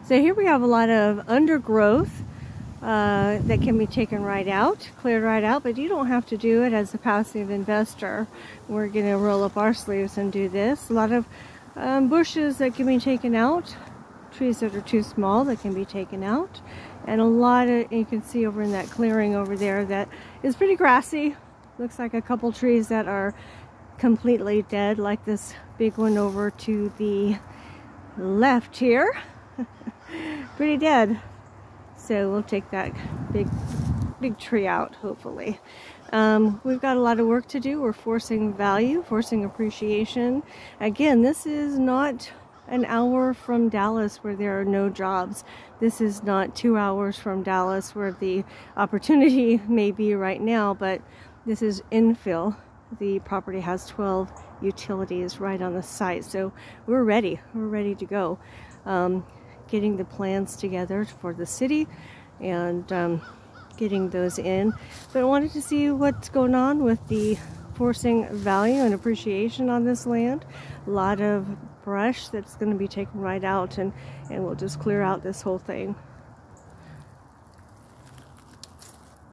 So here we have a lot of undergrowth that can be taken right out, cleared right out, but you don't have to do it as a passive investor. We're going to roll up our sleeves and do this. A lot of bushes that can be taken out, trees that are too small that can be taken out, and a lot of, you can see over in that clearing over there that is pretty grassy. Looks like a couple trees that are completely dead, like this big one over to the left here. Pretty dead. So we'll take that big tree out, hopefully. We've got a lot of work to do. We're forcing value, forcing appreciation. Again, this is not an hour from Dallas where there are no jobs. This is not 2 hours from Dallas where the opportunity may be right now, but this is infill. The property has 12 utilities right on the site, so we're ready. We're ready to go. Getting the plans together for the city and getting those in. But I wanted to see what's going on with the forcing value and appreciation on this land. A lot of brush that's going to be taken right out, and we'll just clear out this whole thing.